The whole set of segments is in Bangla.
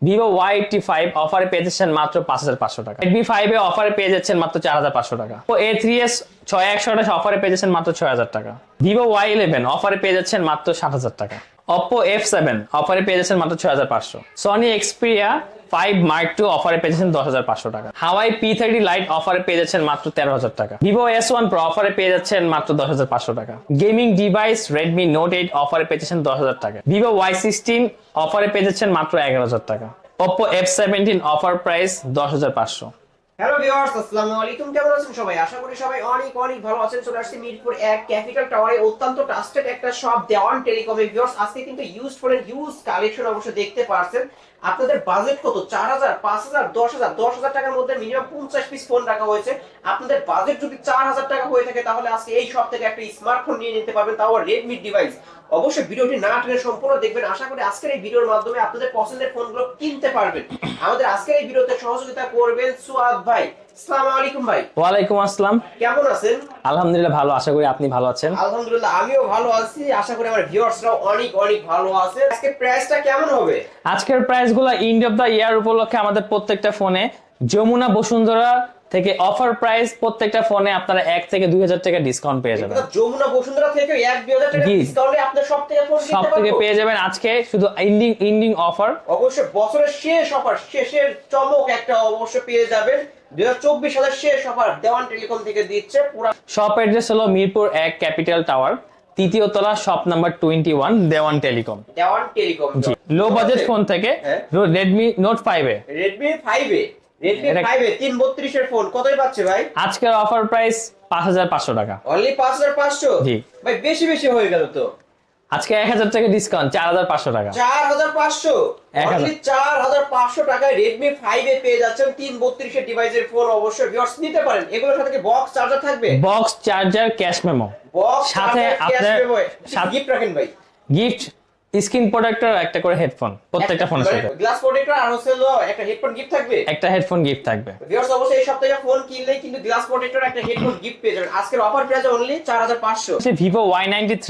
Vivo Y85 অফারে পেয়ে যাচ্ছেন মাত্র 5500 টাকা। Redmi 5 এ অফারে পেয়ে যাচ্ছেন মাত্র 4500 টাকা। Oppo A3s 6128 অফারে পেয়ে যাচ্ছেন মাত্র 6000 টাকা। Vivo Y11 অফারে পেয়ে যাচ্ছেন মাত্র 7000 টাকা। Oppo F7 অফারে পেয়ে যাচ্ছেন মাত্র 6500। Sony Xperia 5 Mark II অফারে পেয়ে যাচ্ছেন 10500 টাকা। Huawei P30 Lite অফারে পেয়ে যাচ্ছেন মাত্র 13000 টাকা। Vivo S1 Pro অফারে পেয়ে যাচ্ছেন মাত্র 10500 টাকা। গেমিং ডিভাইস Redmi Note 8 অফারে পেয়ে যাচ্ছেন 10000 টাকা। Vivo Y16 অফারে পেয়ে যাচ্ছেন মাত্র 11000 টাকা। Oppo F17 offer price 10500। Hello viewers, আসসালামু আলাইকুম। কেমন আছেন সবাই? আশা করি সবাই অনেক অনেক ভালো আছেন। চলে আসছি মিরপুর 1 ক্যাপিটাল টাওয়ারে অত্যন্ত ট্রাস্টেড একটা শপ দেওয়ান টেলিকমে। ভিউয়ার্স, আজকে কিন্তু ইউজড ফোনের ইউজ কালেকশন অবশ্যই দেখতে পারছেন। আপনাদের বাজেট কত? 4000, 5000, 10000, 10000 টাকার মধ্যে মিনিমাম 50 পিস ফোন রাখা হয়েছে। আপনাদের বাজেট যদি 4000 টাকা হয়ে থাকে তাহলে আজকে এই শপ থেকে একটা স্মার্টফোন নিয়ে নিতে পারবেন, তাও রেডমি ডিভাইস। অবশ্যই ভিডিওটি না টেনে সম্পূর্ণ দেখবেন। আশা করি আজকের এই ভিডিওর মাধ্যমে আপনাদের পছন্দের ফোনগুলো কিনতে পারবেন। আমাদের আজকের এই ভিডিওতে সহযোগিতা করবেন সুয়াদ ভাই। আসসালামু আলাইকুম ভাই। ওয়ালাইকুম আসসালাম। কেমন আছেন? আলহামদুলিল্লাহ ভালো, আশা করি আপনি ভালো আছেন। আলহামদুলিল্লাহ আমিও ভালো আছি। আশা করি আমার ভিউয়ার্সরাও অনেক অনেক ভালো আছে। আজকে প্রাইসটা কেমন হবে? আজকের প্রাইসগুলো এন্ড অফ দা ইয়ার উপলক্ষে আমাদের প্রত্যেকটা ফোনে যমুনা বসুন্ধরা থেকে অফার প্রাইস, প্রত্যেকটা ফোনে আপনারা 1 থেকে 2000 টাকা ডিসকাউন্ট পেয়ে যাবেন। যমুনা বসুন্ধরা থেকে 1-2000 টাকা ডিসকাউন্টে আপনি সব থেকে ফোন কিনতে পারবেন। সব থেকে পেয়ে যাবেন আজকে শুধু এন্ডিং অফার। অবশ্যই বছরের শেষ অফার, শেষের চমক একটা অবশ্যই পেয়ে যাবেন। 2024 সালের শেষ অফার দেওয়ান টেলিকম থেকে দিচ্ছে। পুরো শপ অ্যাড্রেস হলো মিরপুর 1 ক্যাপিটাল টাওয়ার, তৃতীয় তলা, শপ নাম্বার 21, দেওয়ান টেলিকম। দেওয়ান টেলিকম লো বাজেট ফোন থেকে Redmi Note 5 এ, Redmi 5 এ 332 এর ফোন কতই পাচ্ছে ভাই? আজকের অফার প্রাইস 5500 টাকা। অনলি 5500? জি ভাই বেশি বেশি হয়ে গেল তো। আজকে 1000 টাকা ডিসকাউন্ট, 4500 টাকা। 4500? অনলি 4500 টাকায় Redmi 5 এ পেয়ে যাচ্ছেন 332 এর ডিভাইসের ফোন। অবশ্যই ভিউয়ার্স নিতে পারেন। এগুলোর সাথে কি বক্স চার্জার থাকবে? Box charger, cash memo, box সাথে আপনার সাথে গিফট রাখেন ভাই। গিফট স্ক্রিন প্রোটেক্টর, একটা করে হেডফোন প্রত্যেকটা ফোনের সাথে। গ্লাস প্রোটেক্টর আর হচ্ছে একটা হেডফোন গিফট থাকবে। একটা হেডফোন গিফট থাকবে। ভিউয়ার্স অবশ্যই এই সপ্তাহে ফোন কিনলেই কিন্তু গ্লাস প্রোটেক্টর একটা হেডফোন গিফট পেয়ে যাবেন। আজকের offer price only 4500। Vivo Y93।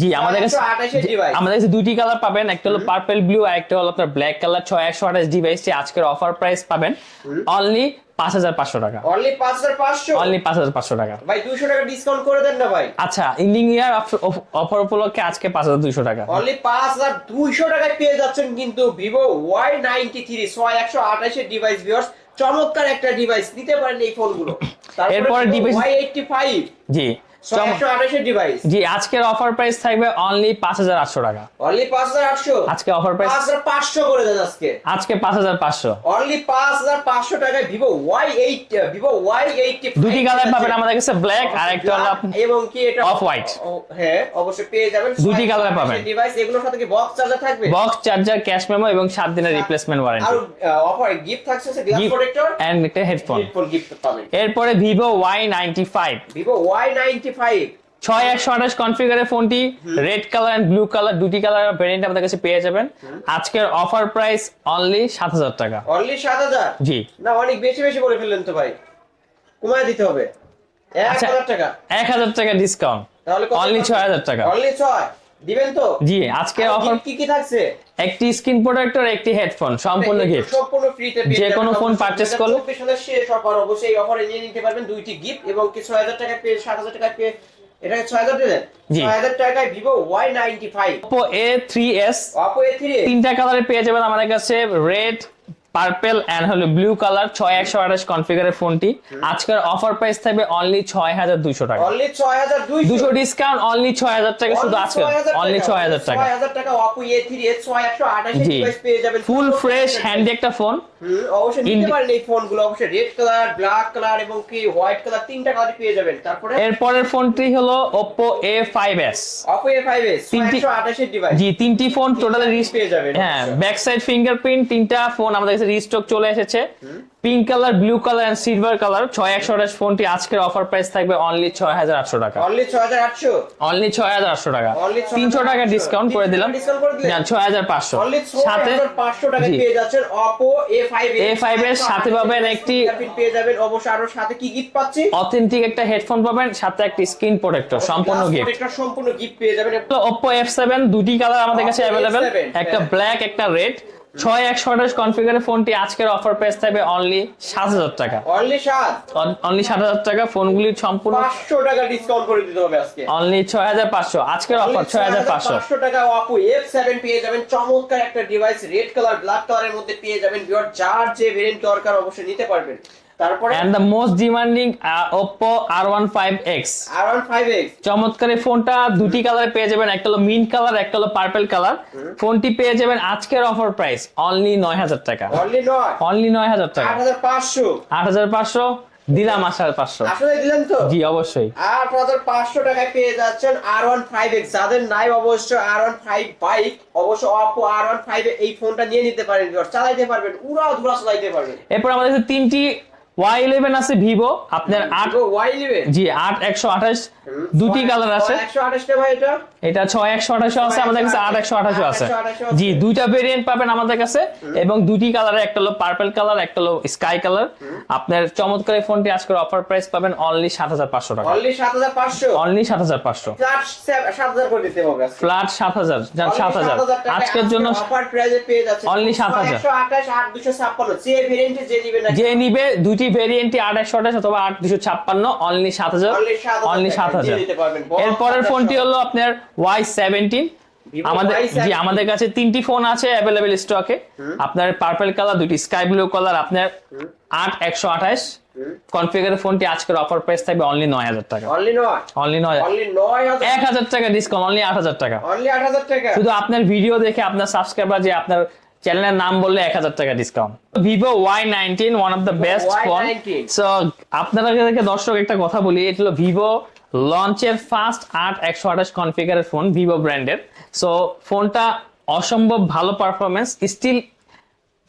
জি আমাদের কাছে 128 এর ডিভাইস। আমাদের কাছে দুটি কালার পাবেন, একটা হলো পার্পল ব্লু আর একটা হলো আপনার ব্ল্যাক কালার। 6128 ডিভাইসটি আজকের অফার প্রাইস পাবেন অনলি 5500 টাকা। অনলি 5500? অনলি 5500 টাকা। ভাই 200 টাকা ডিসকাউন্ট করে দেন না ভাই। আচ্ছা, ইন্ডিং ইয়ার অফার উপলক্ষে আজকে 5200 টাকা। অনলি 5200 টাকায় পেয়ে যাচ্ছেন কিন্তু Vivo Y93 6128 এর ডিভাইস। ভিউয়ার্স চমৎকার একটা ডিভাইস, নিতে পারেন এই ফোনগুলো। এরপর ডিভাইস Y85 জি 6128 এর ডিভাইস। জি আজকের অফার প্রাইস থাকবে অনলি 5800 টাকা। অনলি 5800? আজকে অফার প্রাইস 5500 করে দেন আজকে 5500। অনলি 5500 টাকায় Vivo Y85 দুটি কালার পাবেন আমাদের কাছে, ব্ল্যাক আর একটা হলো এবং কি এটা অফ হোয়াইট। হ্যাঁ অবশ্যই পেয়ে যাবেন। দুটি কালার পাবেন। ডিভাইস এগুলোর সাথে কি বক্স চার্জার থাকবে? বক্স চার্জার, ক্যাশ মেমো এবং 7 দিনের রিপ্লেসমেন্ট ওয়ারেন্টি। আর অফার গিফট থাকছে গ্লাস প্রোটেক্টর এন্ড একটা হেডফোন গিফট পাবেন। এরপরে Vivo Y95। Vivo Y95 6128 কনফিগারের ফোনটি red colour and blue colour, দুটি কালার ভেরিয়েন্ট আমাদের কাছে পেয়ে যাবেন। আজকের অফার প্রাইস অনলি 7000 টাকা। অনলি 7000? জি না অনেক বেশি বেশি বলে ফেললেন তো ভাই, কমায় দিতে হবে। 1000 টাকা। 1000 টাকা ডিসকাউন্ট, তাহলে অনলি 6000 টাকা। অনলি 6 দিবেন তো? জি আজকে অফার কি কি থাকছে? একটি স্ক্রিন প্রোটেক্টর, একটি হেডফোন, সম্পূর্ণ গিফট। সম্পূর্ণ ফ্রিতে পেয়ে যাবেন। যে কোনো ফোন পারচেজ করলে 24 সালের শেষ অফার, অবশ্যই এই অফারে নিয়ে নিতে পারবেন দুইটি গিফট এবং কি 6000 টাকা পেয়ে 7000 টাকা পেয়ে এটাকে 6000 দিলেন। 6000 টাকায় Vivo Y95। Oppo A3s, Oppo A3 তিনটা কালারে পেয়ে যাবেন আমাদের কাছে, রেড, পার্পল এন্ড হলো ব্লু কালার। 6128 কনফিগারের ফোনটি আজকের অফার প্রাইস থাকবে অনলি 6200 টাকা। অনলি 6200? 200 ডিসকাউন্ট, অনলি 6000 টাকা শুধু আজকে, অনলি 6000 টাকা। 6000 টাকা Oppo A3s 6128 ডিভাইস পেয়ে যাবেন। ফুল ফ্রেশ হ্যান্ডি একটা ফোন। অবশ্যই নিতে পারেন এই ফোনগুলো। অবশ্যই রেড কালার, ব্ল্যাক কালার এবং কি হোয়াইট কালার, তিনটা কালার পেয়ে যাবেন। তারপরে এরপরের ফোনটি হলো Oppo A5s। Oppo A5s 6128 এর ডিভাইস। জি তিনটি ফোন টোটালি রিস্ক পেয়ে যাবেন। হ্যাঁ, ব্যাক সাইড ফিঙ্গারপ্রিন্ট, তিনটা ফোন আমাদের কাছে রিস্টক চলে এসেছে। Pink colour, blue colour and silver colour. 6128 ফোনটি আজকের অফার প্রাইস থাকবে অনলি 6800 টাকা। অনলি 6800? অনলি 6800 টাকা। 300 টাকা ডিসকাউন্ট করে দিলাম। না 6500। অনলি 6500 টাকা পেয়ে যাচ্ছেন Oppo A5 এর সাথে পাবেন একটি পেয়ে যাবেন। অবশ্যই আরো সাথে কি গিফট পাচ্ছি? অথেন্টিক একটা হেডফোন পাবেন, সাথে একটা স্ক্রিন প্রোটেক্টর, সম্পূর্ণ গিফট। একটা সম্পূর্ণ গিফট পেয়ে যাবেন। Oppo F7 দুটি কালার আমাদের কাছে अवेलेबल, একটা ব্ল্যাক একটা রেড। 6128 কনফিগারের ফোনটি আজকের অফার প্রাইস থাকবে অনলি 7000 টাকা। অনলি 7, অনলি 7000 টাকা। ফোনগুলির সম্পূর্ণ 500 টাকা ডিসকাউন্ট করে দিতে হবে আজকে। অনলি 6500 আজকের অফার 6500। 500 টাকা Oppo F7 পেয়ে যাবেন, চমৎকার একটা ডিভাইস, রেড কালার ব্ল্যাক কালারের মধ্যে পেয়ে যাবেন। ভিউয়ার যার যে ভেরিয়েন্ট দরকার অবশ্যই নিতে পারবেন। তারপরে and the most demanding Oppo R15X R15X চমৎকার এই ফোনটা দুটি কালারে পেয়ে যাবেন, একটা হলো মিন্ট কালার, একটা হলো পার্পল কালার। ফোনটি পেয়ে যাবেন আজকের অফার প্রাইস অনলি 9000 টাকা। অনলি 9, অনলি 9000 টাকা। 8500, 8500 দিলাম। 8500 আসলে দিলেন তো? জি অবশ্যই। 8500 টাকায় পেয়ে যাচ্ছেন R15X। যাদের নাই অবশ্য R15 বাইক, অবশ্য Oppo R15 এই ফোনটা নিয়ে নিতে পারেন, চালাইতে পারবেন, উড়া ধুরা চালাইতে পারবেন। এরপর আমাদের কাছে তিনটি Y11 আছে ভিভো, আপনার 8 Y11 জি 8128 দুটি কালার আছে। 128 টা ভাই এটা? এটা 6128 আছে আমাদের কাছে, 8128 আছে। জি দুইটা ভেরিয়েন্ট পাবেন আমাদের কাছে এবং দুটি কালারে, একটা হলো পার্পল কালার, একটা হলো স্কাই কালার। আপনার চমৎকার এই ফোনটি আজকের অফার প্রাইস পাবেন অনলি 7500 টাকা। অনলি 7500, অনলি 7500 ফ্ল্যাট 7000 করে দিতে হবে আজকে। ফ্ল্যাট 7000 জান 7000 আজকের জন্য অফার প্রাইসে পেয়ে যাচ্ছেন অনলি 7000। 128 8256 যে ভেরিয়েন্টে যে নেবেন না, যে নিবে দুটি ভেরিয়েন্টই 8128 অথবা 8256 অনলি 7000। অনলি 7000 দিতে পারবেন। এরপরের ফোনটি হলো আপনার Y17। আমাদের জি আমাদের কাছে তিনটি ফোন আছে अवेलेबल স্টকে। আপনার পার্পল কালার, দুটি স্কাই ব্লু কালার, আপনার 8128 কনফিগারের ফোনটি আজকের অফার প্রাইস থাকবে অনলি 9000 টাকা। অনলি 9, অনলি 9, অনলি 9000, 1000 টাকা ডিসকাউন্ট, অনলি 8000 টাকা। অনলি 8000 টাকা। শুধু আপনার ভিডিও দেখে আপনার সাবস্ক্রাইবার যে আপনার চ্যানেলের নাম বললে 1000 টাকা discount. Vivo Y19 one of the best phone. So আপনাদেরকে দর্শক একটা কথা বলি, এটা হলো ভিভো লঞ্চের ফার্স্ট 8128 কনফিগারের ফোন, ভিভো ব্র্যান্ডের। সো ফোনটা অসম্ভব ভালো পারফরমেন্স, স্টিল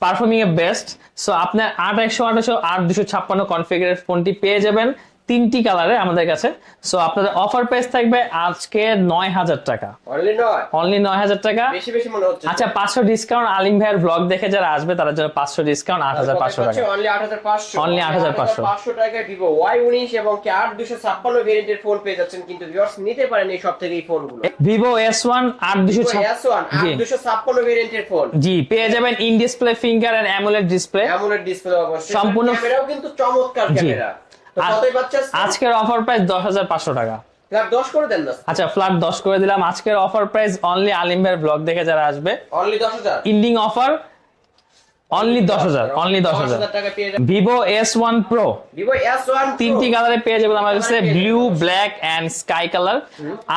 পারফর্মিং এ বেস্ট। সো আপনার 8128 8256 কনফিগারের ফোনটি পেয়ে যাবেন তিনটি কালারে আমাদের কাছে। সো আপনাদের অফার প্রাইস থাকবে আজকে 9000 টাকা। অনলি 9, অনলি 9000 টাকা। বেশি বেশি মনে হচ্ছে। আচ্ছা 500 ডিসকাউন্ট আলিম ভাইয়ের ব্লগ দেখে যারা আসবে তাদের জন্য 500 ডিসকাউন্ট 8500 টাকা। অনলি 8500, অনলি 8500 500 টাকায় ভিভো Y19 এবং কি 8256 ভেরিয়েন্টের ফোন পেয়ে যাচ্ছেন। কিন্তু ভিউয়ার্স নিতে পারেন এই সব থেকে এই ফোনগুলো। ভিভো S1 8256 S1 8256 ভেরিয়েন্টের ফোন জি পেয়ে যাবেন in display finger and AMOLED display. AMOLED display অবশ্যই, সম্পূর্ণ ক্যামেরাও কিন্তু চমৎকার ক্যামেরা। তো কতই পাচ্ছেন আজকের অফার প্রাইস 10500 টাকা। ফ্ল্যাট 10 করে দেন না? আচ্ছা ফ্ল্যাট 10 করে দিলাম। আজকের অফার প্রাইস অনলি আলিম ভাইয়ের ব্লগ দেখে যারা আসবে only 10000, ending offer only 10000, only 10000 টাকা পেয়ে যাবেন। Vivo S1 Pro Vivo S1 তিনটি কালারে পেয়ে যাবেন আমাদের কাছে, blue, black and sky colour.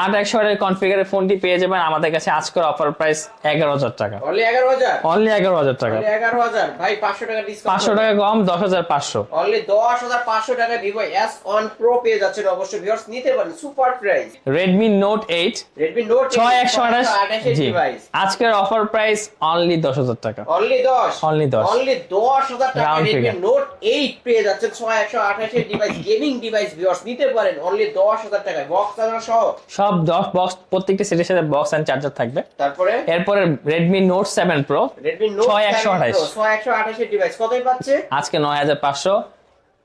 8100 এর কনফিগারের ফোনটি পেয়ে যাবেন আমাদের কাছে আজকের অফার প্রাইস 11000 টাকা। অনলি 11000, অনলি 11000 টাকা। অনলি 11000 ভাই, 500 টাকা ডিসকাউন্ট, 500 টাকা কম, 10500। অনলি 10500 টাকা ভিভো S1 Pro পেয়ে যাচ্ছেন। অবশ্যই ভিউয়ার্স নিতে পারেন, super price. Redmi Note 8 Redmi Note 6128 জি ডিভাইস আজকের অফার প্রাইস অনলি 10000 টাকা। অনলি 10, অনলি 10 অনলি 10000 টাকা Round Redmi figure। Note 8 পেয়ে যাচ্ছেন। 6128 এর ডিভাইস, গেমিং ডিভাইস ভিউয়ার্স নিতে পারেন অনলি 10000 টাকায়, বক্স চার্জার সহ। সব 10 বক্স, প্রত্যেকটা সেটের সাথে বক্স এন্ড চার্জার থাকবে। তারপরে এরপরে Redmi Note 7 Pro Redmi Note 6128 6128 এর ডিভাইস কতই পাচ্ছে? আজকে 9500,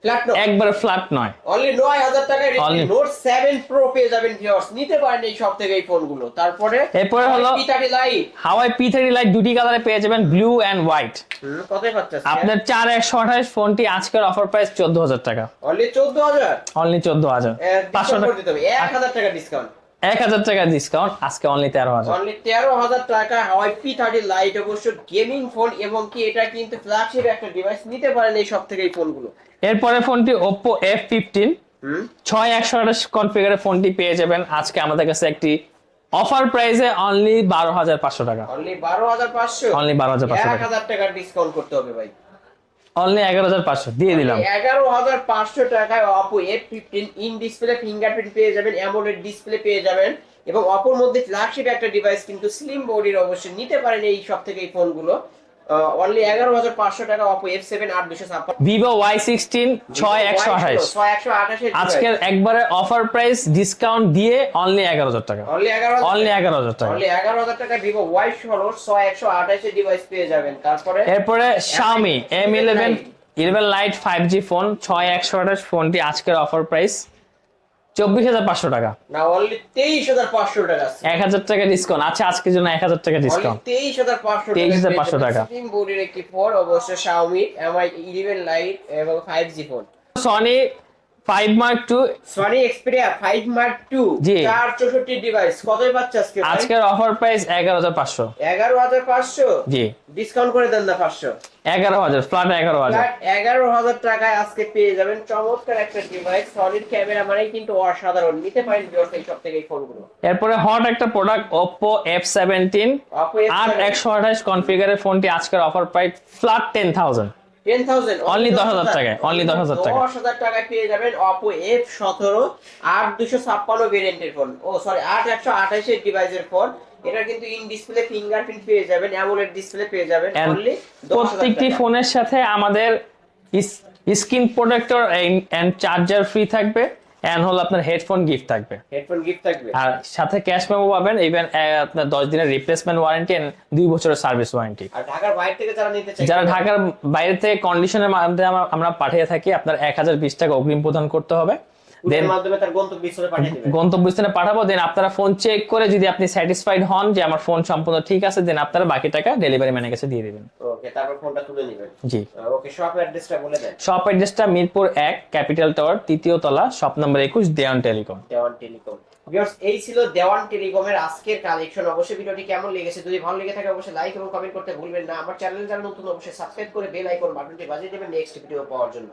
ফ্ল্যাট নো, একবার ফ্ল্যাট নয়, অনলি 9000 টাকায় Redmi Only। Note 7 Pro পেয়ে যাবেন ভিউয়ার্স, নিতে পারেন এই সব থেকে এই ফোনগুলো। তারপরে এরপরে হলো P30 Lite, হাওয়াই P30 Lite দুটি কালারে পেয়ে যাবেন, ব্লু এন্ড হোয়াইট। কতই পাচ্ছে? আপনার 4128 ফোনটি আজকের অফার প্রাইস 14000 টাকা। অনলি 14000, অনলি 14000, 500 500 টাকা, দিতে হবে, 1000 টাকা ডিসকাউন্ট। 1000 টাকা ডিসকাউন্ট, আজকে অনলি 13000। অনলি 13000 টাকা হাওয়াই P30 Lite, অবশ্য গেমিং ফোন এবং কি এটা কিন্তু ফ্ল্যাগশিপ একটা ডিভাইস, নিতে পারেন এই সব থেকে এই ফোনগুলো। এরপরে ফোনটি Oppo F15 6128 কনফিগারের ফোনটি পেয়ে যাবেন আজকে আমাদের কাছে একটি অফার প্রাইসে অনলি 12500 টাকা। অনলি 12500, অনলি 12500 টাকা, 1000 টাকা ডিসকাউন্ট করতে হবে ভাই। অনলি 11500 দিয়ে দিলাম। 11500 টাকায় Oppo F15 in display fingerprint পেয়ে যাবেন, অ্যামোলেড ডিসপ্লে পেয়ে যাবেন এবং Oppo এর মধ্যে ফ্ল্যাগশিপ একটা ডিভাইস, কিন্তু স্লিম বডির, অবশ্যই নিতে পারেন এই সব থেকে এই ফোনগুলো। অনলি 11500 টাকা Oppo F7 8256, Vivo Y16 6128 6128 আজকের একবারে অফার প্রাইস ডিসকাউন্ট দিয়ে অনলি 11000 টাকা। অনলি 11000, অনলি 11000 টাকা। অনলি 11000 টাকা Vivo Y16 6128 এর ডিভাইস পেয়ে যাবেন। তারপরে এরপরে Xiaomi Mi 11 Lite 5G phone 6128 ফোনটি আজকের অফার প্রাইস 24,500 টাকা, না অনলি 23,500 টাকা। 1,000 টাকা ডিসকাউন্ট। আচ্ছা, আজকের জন্য 1,000 টাকা ডিসকাউন্ট, 23,500 টাকা। 23,500 টাকা। স্লিম বডির একটি ফোন, অবশ্য Xiaomi Mi 11 Lite এবং 5G phone. Sony 5 Mark II, Sony Xperia 5 Mark II জি। 464 ডিভাইস কতই পাচ্ছে আজকে ভাই? আজকের অফার প্রাইস 11,500। 11,500 জি, ডিসকাউন্ট করে দেন না 500। 11,000 ফ্ল্যাট 11,000। ফ্ল্যাট 11,000 টাকায় আজকে পেয়ে যাবেন চমৎকার একটা ডিভাইস। সলিড ক্যামেরা মানেই কিন্তু অসাধারণ, নিতে পারেন ভিউয়ার্স এই সব থেকে এই ফোনগুলো। এরপরে হট একটা product Oppo F17 Oppo F17 8 128 কনফিগারের ফোনটি আজকের অফার প্রাইস ফ্ল্যাট 10,000। 10,000 Only 10,000 টাকায়, only 10,000 টাকায়। 10,000 টাকায় পেয়ে যাবেন Oppo F17 8256 ভেরিয়েন্টের ফোন। ও সরি 8128 এর ডিভাইসের ফোন। এটা কিন্তু ইন ডিসপ্লে ফিঙ্গারপ্রিন্ট পেয়ে যাবেন, অ্যামোলেড ডিসপ্লে পেয়ে যাবেন And অনলি 10,000 প্রত্যেকটি টাকা। ফোনের সাথে আমাদের screen protector and charger free থাকবে, এন্ড হলো আপনার হেডফোন গিফট থাকবে, হেডফোন গিফট থাকবে। আর সাথে ক্যাশ মেমো পাবেন, ইভেন আপনার 10 দিনের রিপ্লেসমেন্ট ওয়ারেন্টি এন্ড 2 বছরের সার্ভিস ওয়ারেন্টি। আর ঢাকার বাইরে থেকে যারা নিতে চায়, যারা ঢাকার বাইরে থেকে কন্ডিশনের মাধ্যমে আমরা পাঠিয়ে থাকি, আপনার 1,020 টাকা অগ্রিম প্রদান করতে হবে। দেন এর মাধ্যমে তার গন্তব্যস্থলে পাঠিয়ে দিবেন। গন্তব্যস্থানে পাঠাবো, দেন আপনারা ফোন চেক করে যদি আপনি স্যাটিসফাইড হন যে আমার ফোন সম্পূর্ণ ঠিক আছে, দেন আপনারা বাকি টাকা ডেলিভারি ম্যানের কাছে দিয়ে দিবেন। ওকে, তারপর ফোনটা তুলে নেবেন। জি। ওকে, শপ অ্যাড্রেসটা বলে দেন। শপ অ্যাড্রেসটা মিরপুর 1 ক্যাপিটাল টাওয়ার 3য় তলা, শপ নম্বর 21, দেওয়ান টেলিকম। দেওয়ান টেলিকম। ভিউয়ার্স, এই ছিল দেওয়ান টেলিকমের আজকের কালেকশন। অবশ্যই ভিডিওটি কেমন লেগেছে, যদি ভালো লেগে থাকে অবশ্যই লাইক এবং কমেন্ট করতে ভুলবেন না। আমার চ্যানেলে যারা নতুন অবশ্যই সাবস্ক্রাইব করে বেল আইকন বাটনটি বাজিয়ে দেবেন নেক্সট ভিডিও পাওয়ার জন্য।